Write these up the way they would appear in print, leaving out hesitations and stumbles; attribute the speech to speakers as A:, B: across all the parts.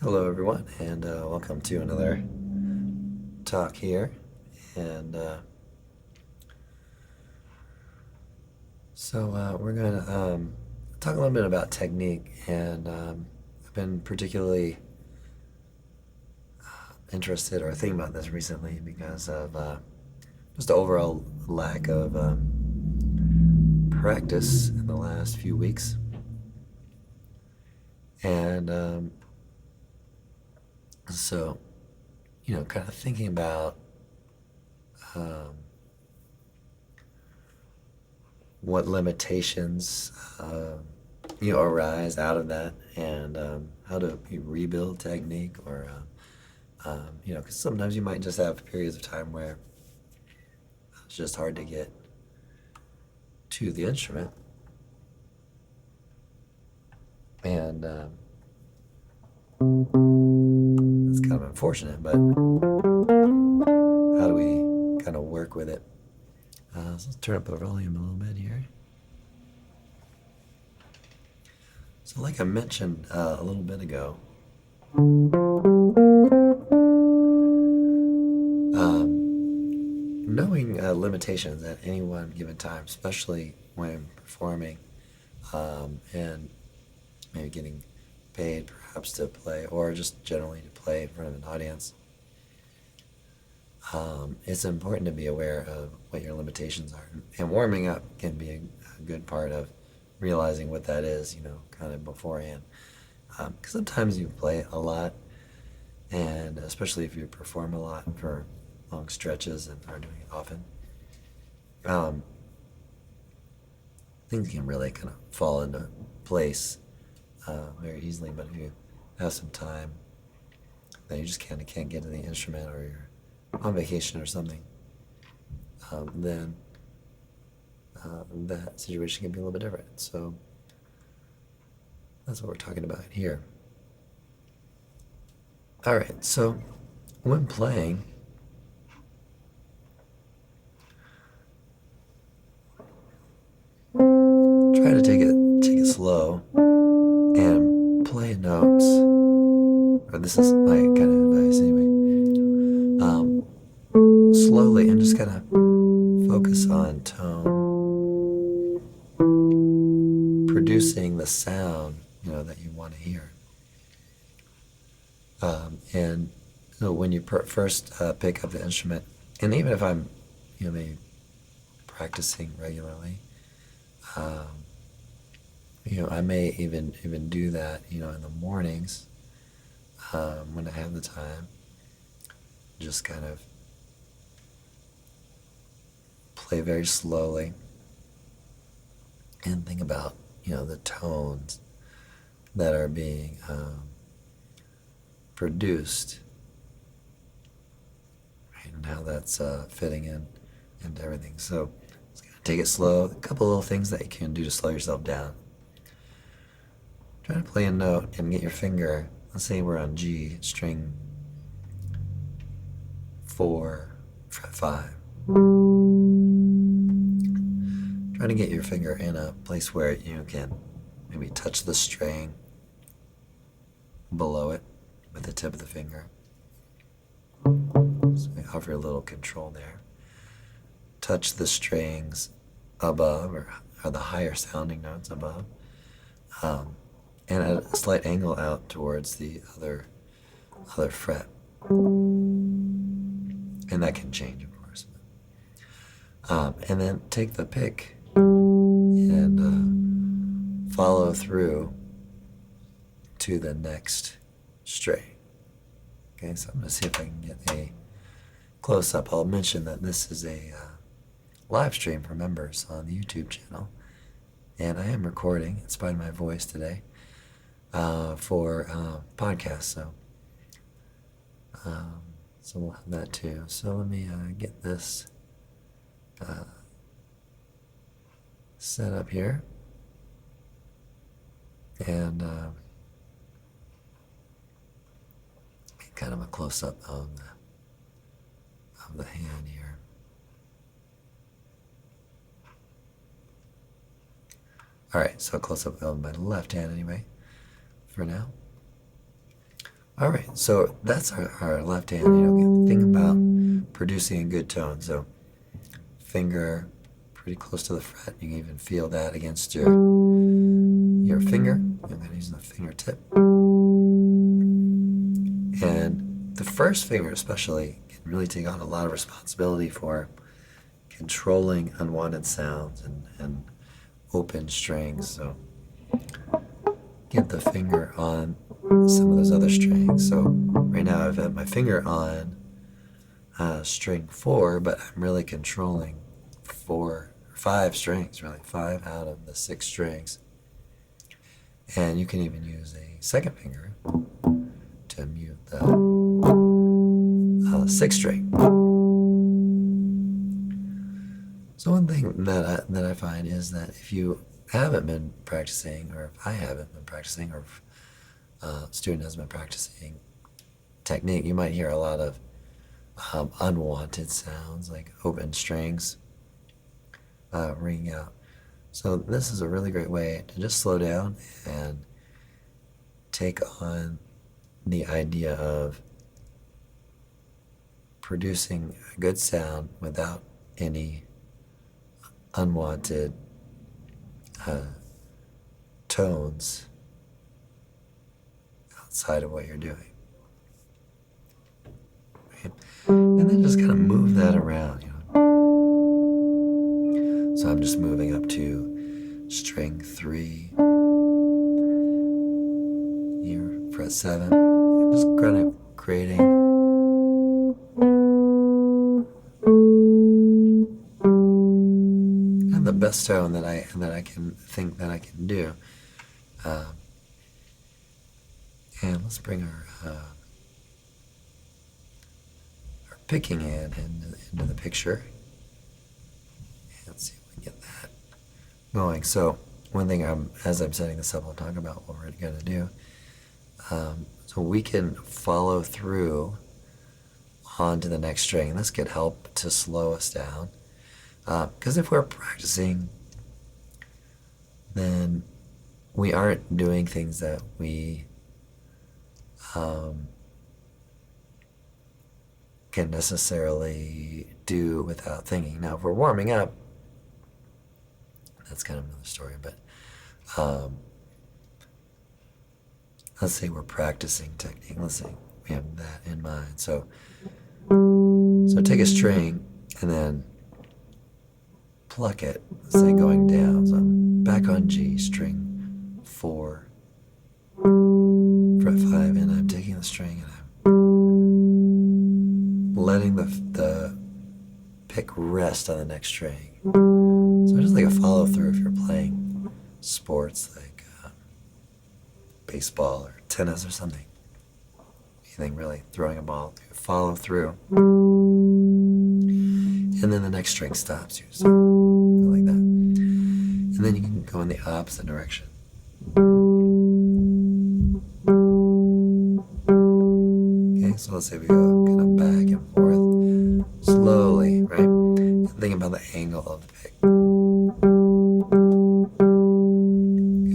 A: Hello, everyone, and welcome to another talk here. And we're going to talk a little bit about technique. And I've been particularly interested or thinking about this recently because of just the overall lack of practice in the last few weeks. And so, kind of thinking about um, what limitations arise out of that, and how to rebuild technique, or because sometimes you might just have periods of time where it's just hard to get to the instrument, and that's kind of unfortunate. But how do we kind of work with it? So let's turn up the volume a little bit here. So, like I mentioned a little bit ago, knowing limitations at any one given time, especially when performing, and maybe getting paid perhaps to play, or just generally to play in front of an audience, it's important to be aware of what your limitations are. And warming up can be a good part of realizing what that is, kind of beforehand. Because sometimes you play a lot, and especially if you perform a lot for long stretches and are doing it often, um, things can really kind of fall into place very easily. But if you have some time that you just kind of can't get to the instrument, or you're on vacation or something, then that situation can be a little bit different. So that's what we're talking about here. All right, so when playing, try to take it slow and play notes. Or this is my kind of advice anyway. Slowly, and just kind of focus on tone, producing the sound that you want to hear. And when you first pick up the instrument, and even if I'm maybe practicing regularly, I may even do that in the mornings, when I have the time. Just kind of play very slowly and think about the tones that are being produced, right, and how that's fitting into everything. So just gotta take it slow. A couple little things that you can do to slow yourself down. Try to play a note and get your finger. Let's say we're on G string 4, fret 5. Try to get your finger in a place where you can maybe touch the string below it with the tip of the finger. So you offer a little control there. Touch the strings above, or the higher sounding notes above, and at a slight angle out towards the other fret. And that can change, of course. And then take the pick and follow through to the next string. Okay, so I'm going to see if I can get a close-up. I'll mention that this is a live stream for members on the YouTube channel, and I am recording, in spite of my voice today, for podcasts. So we'll have that too. So let me get this set up here, and kind of a close-up of the hand here. All right, so a close-up of my left hand anyway, for now. All right, so that's our left hand. Think about producing a good tone. So finger pretty close to the fret. You can even feel that against your finger. I'm going to use the fingertip. And the first finger especially can really take on a lot of responsibility for controlling unwanted sounds and open strings. So get the finger on some of those other strings. So right now I've had my finger on string 4, but I'm really controlling 5 strings, really 5 out of the 6 strings. And you can even use a second finger to mute the 6th string. So one thing that I find is that if you haven't been practicing, or if I haven't been practicing, or if a student has been practicing technique, you might hear a lot of unwanted sounds like open strings ringing out. So this is a really great way to just slow down and take on the idea of producing a good sound without any unwanted tones outside of what you're doing. Right? And then just kind of move that around, So I'm just moving up to string 3, here, fret 7, just kind of creating the best tone that I can think that I can do. And let's bring our picking hand into the picture. And see if we can get that going. So one thing as I'm setting this up, I'll talk about what we're going to do. So we can follow through onto the next string, and this could help to slow us down. Because if we're practicing, then we aren't doing things that we can necessarily do without thinking. Now, if we're warming up, that's kind of another story, but let's say we're practicing technique. Let's say we have that in mind. So take a string and then pluck it, let's say going down. So I'm back on G, string 4, fret 5, and I'm taking the string and I'm letting the pick rest on the next string. So just like a follow through if you're playing sports like baseball or tennis or something. Anything really, throwing a ball, follow through. And then the next string stops you. So go like that. And then you can go in the opposite direction. Okay, so let's say we go kind of back and forth slowly, right? And think about the angle of the pick. Okay.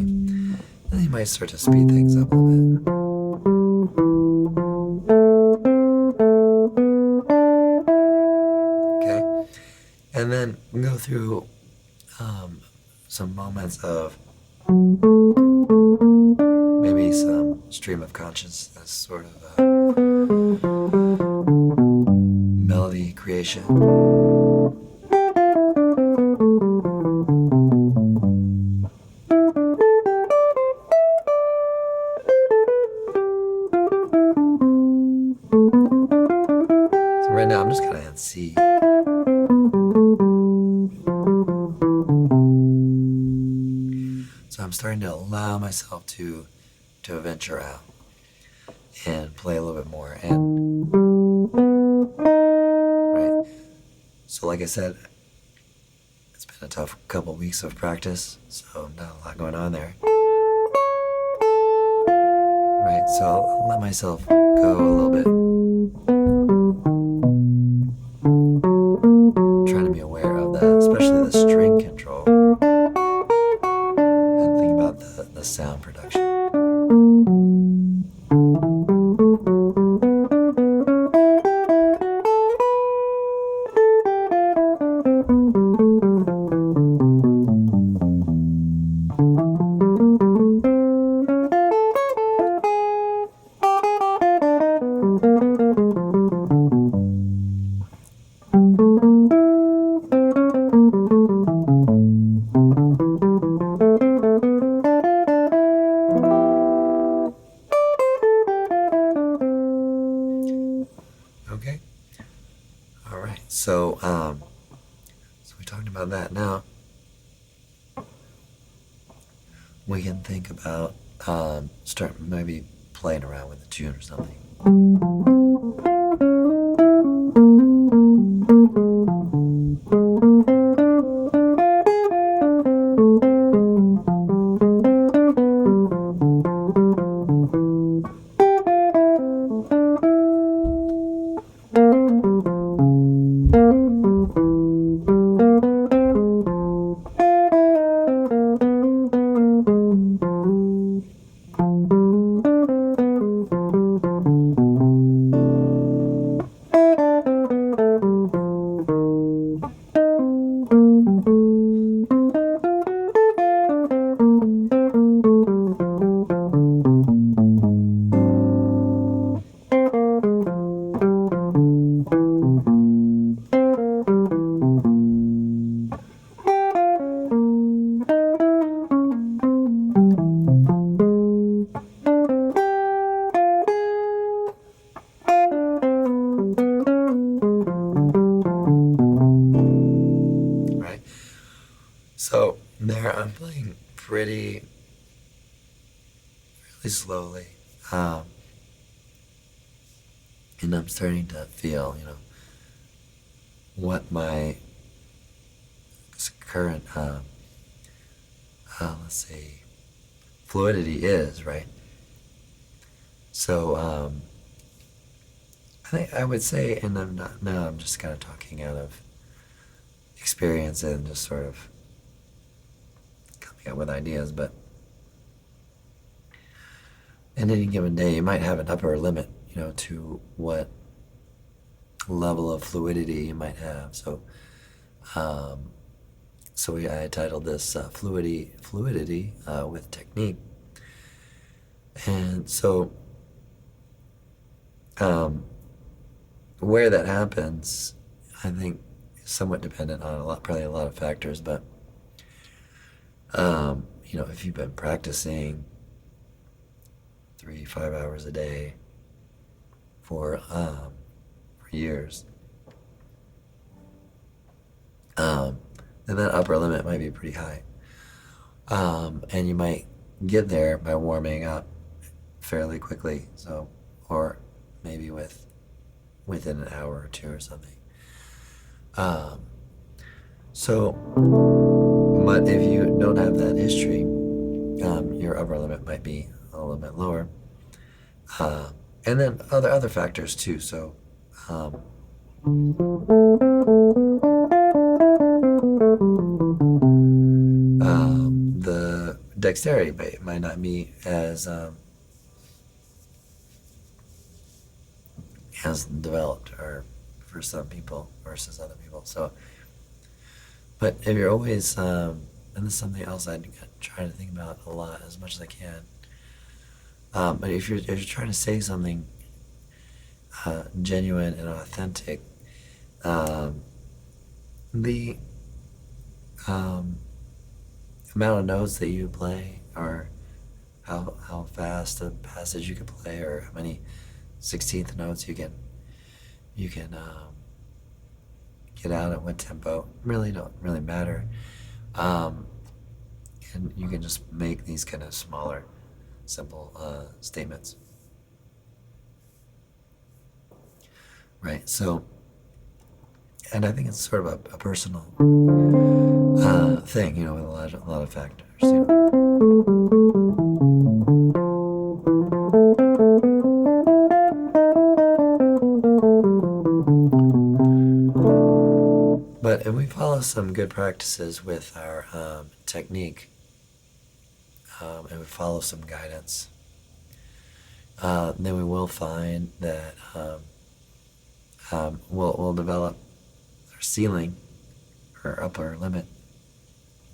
A: And then you might start to speed things up a little bit. And then go through some moments of maybe some stream of consciousness, sort of melody creation. So right now I'm just kind of at C. So I'm starting to allow myself to venture out and play a little bit more. And right. So like I said, it's been a tough couple weeks of practice, so not a lot going on there. Right. So I'll let myself go a little bit. Trying to be aware of that, especially the string control. The sound production. So we talked about that. Now we can think about start maybe playing around with a tune or something. Right? So there I'm playing really slowly. And I'm starting to feel, what my current, let's see, fluidity is, right? So I think I would say, and I'm not, now I'm just kind of talking out of experience and just sort of coming up with ideas, but in any given day, you might have an upper limit, to what level of fluidity you might have. So, I titled this Fluidity with Technique. And so, where that happens, I think, is somewhat dependent on probably a lot of factors. But, if you've been practicing 3-5 hours a day for years, then that upper limit might be pretty high. And you might get there by warming up fairly quickly, or maybe within an hour or two or something. But if you don't have that history, your upper limit might be a little bit lower. And then other factors too. So, the dexterity might not be as developed, or for some people versus other people. So, but if you're always, and this is something else I try to think about a lot as much as I can. But if you're trying to say something genuine and authentic, the amount of notes that you play, or how fast a passage you can play, or how many 16th notes you can get out at what tempo, really don't really matter. And you can just make these kind of smaller, simple statements. Right, so, and I think it's sort of a personal thing, with a lot of factors. But if we follow some good practices with our technique, and we follow some guidance, then we will find that we'll develop our ceiling, or upper limit.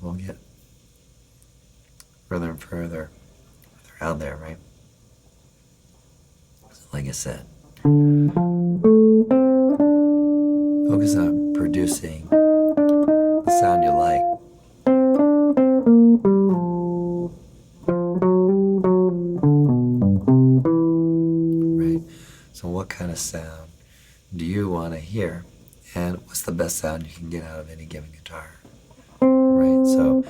A: We'll get further and further out there, right? So like I said, focus on producing the sound you like. Right? So what kind of sound do you want to hear? And what's the best sound you can get out of any given guitar, right? So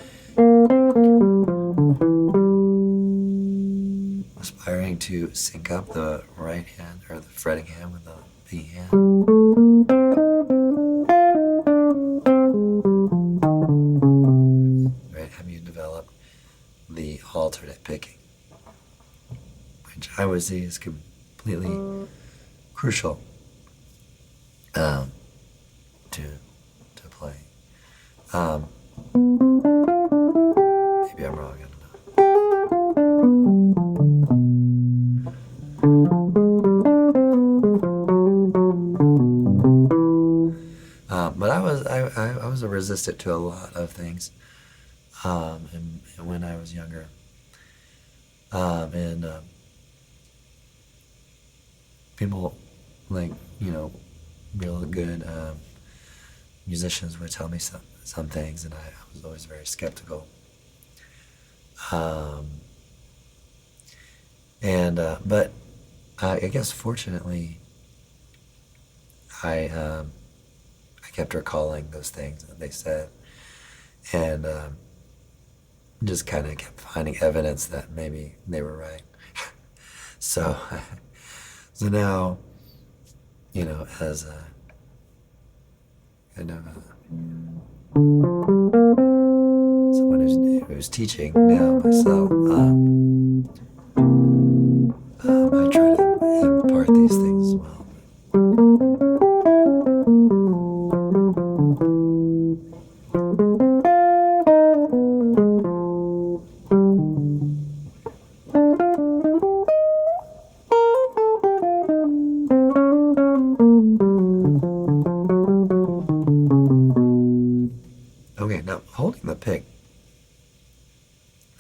A: aspiring to sync up the right hand or the fretting hand with the B hand. Right, have you develop the alternate picking, which I would say is completely crucial to play. Maybe I'm wrong, I don't know. But I was resistant to a lot of things, and when I was younger, and people like real good musicians would tell me some things, and I was always very skeptical. But I guess fortunately, I kept recalling those things that they said, and just kind of kept finding evidence that maybe they were right. So, so now, as a kind of someone who's teaching now myself, I try to impart these things as well. Okay, now holding the pick,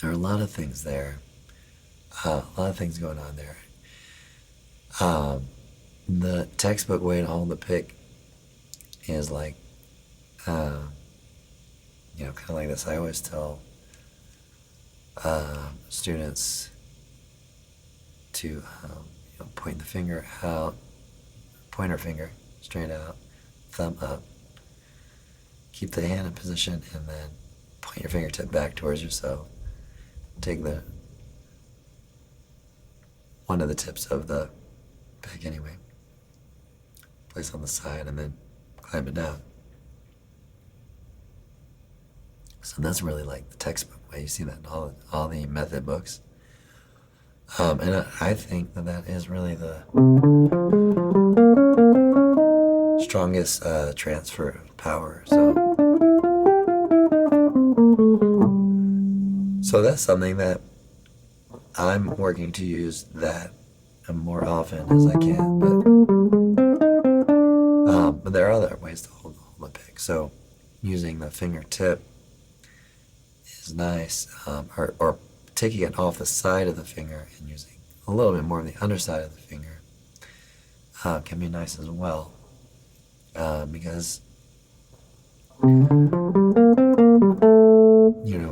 A: there are a lot of things there, a lot of things going on there. The textbook way to hold the pick is like, kind of like this. I always tell students to point the finger out, pointer finger straight out, thumb up, keep the hand in position, and then point your fingertip back towards yourself. Take one of the tips of the pick anyway, place on the side, and then clamp it down. So that's really like the textbook way. You see that in all the method books. And I think that is really the strongest transfer of power. So that's something that I'm working to use that more often as I can. But there are other ways to hold the pick. So using the fingertip is nice, or taking it off the side of the finger and using a little bit more of the underside of the finger can be nice as well, because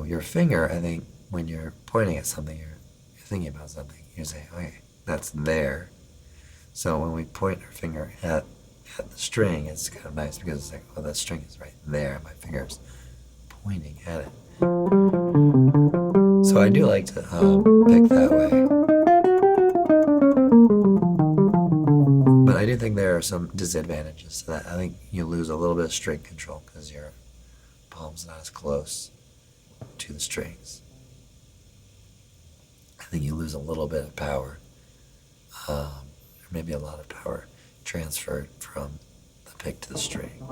A: your finger, I think, when you're pointing at something, you're thinking about something. You say, okay, that's there. So when we point our finger at the string, it's kind of nice because it's like, oh, that string is right there. My finger's pointing at it. So I do like to pick that way. But I do think there are some disadvantages to that. I think you lose a little bit of string control because your palm's not as close to the strings. I think you lose a little bit of power, or maybe a lot of power transferred from the pick to the string.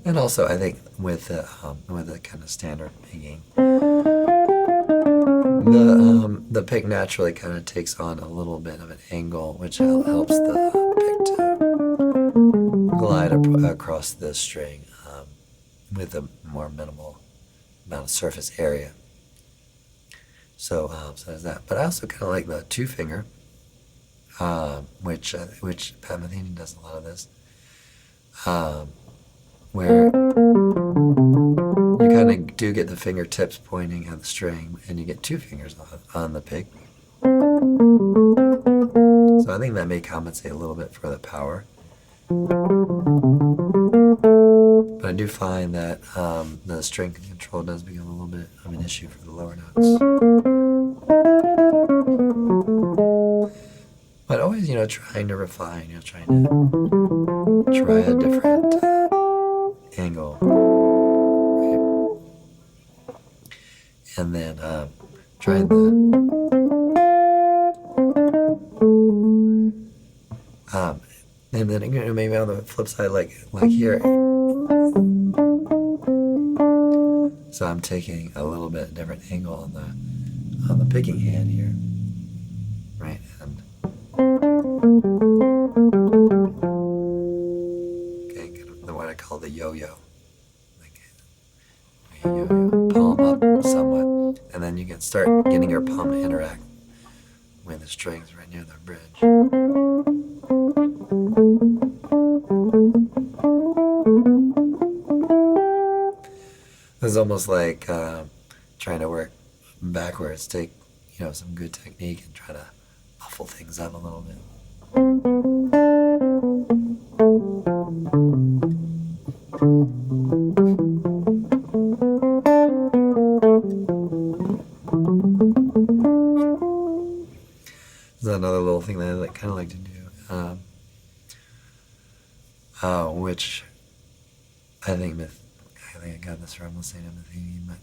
A: And also, I think with the kind of standard picking, the pick naturally kind of takes on a little bit of an angle, which helps the pick to glide across the string with a more minimal amount of surface area. So there's that. But I also kind of like the two finger, which Pat Metheny does a lot of this, where you kind of do get the fingertips pointing at the string, and you get two fingers on the pick. And So I think that may compensate a little bit for the power. But I do find that the string control does become a little bit of an issue for the lower notes. But always, trying to refine, trying to try a different angle, right? And then trying and then maybe on the flip side, like here. So I'm taking a little bit different angle on the picking hand here, right? And okay, kind of what I call the yo-yo, like yo-yo, palm up somewhat, and then you can start getting your palm to interact with the strings right near the bridge. It's almost like trying to work backwards, take some good technique and try to muffle things up a little bit. This is another little thing that I kind of like to do, which I think I got this from listening to Matheny, but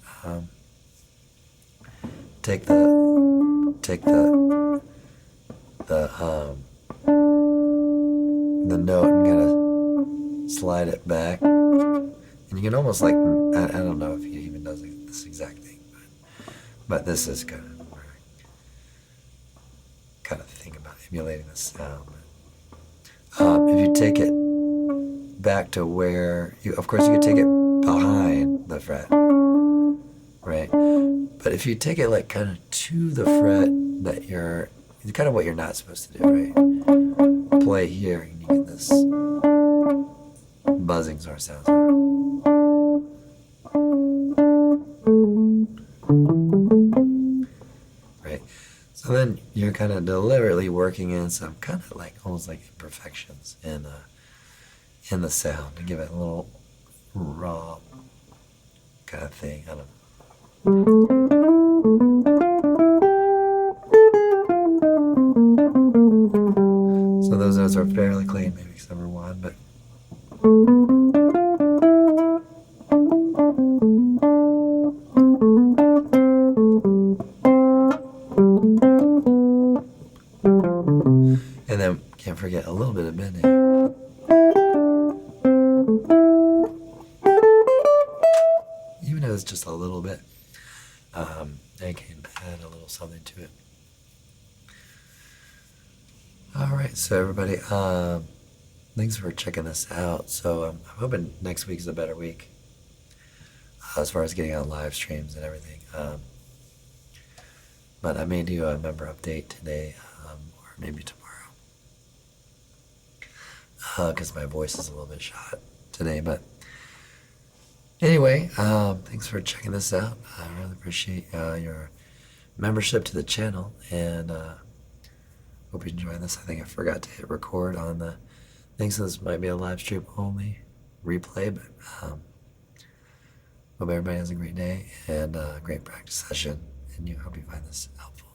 A: take the note and kind of slide it back, and you can almost I don't know if he even does this exact thing, but this is kind of where I kind of think about emulating the sound. If you take it back to where of course you could take it behind the fret, right? But if you take it kind of to the fret that it's kind of what you're not supposed to do, right? Play here and you get this buzzing sort of sound. Right? So then you're kind of deliberately working in some kind of almost like imperfections in the sound to give it a little raw kind of thing. I don't know. So those notes are fairly clean, maybe except for one, but and then can't forget a little bit of bending. Even if it's just a little bit, I can add a little something to it. All right, so everybody, thanks for checking this out. So I'm hoping next week is a better week as far as getting on live streams and everything. But I may do a member update today or maybe tomorrow because my voice is a little bit shot today. But anyway, thanks for checking this out. I really appreciate your membership to the channel, and hope you enjoy this. I think I forgot to hit record on the thing, so this might be a live stream only replay, but hope everybody has a great day and a great practice session, and hope you find this helpful.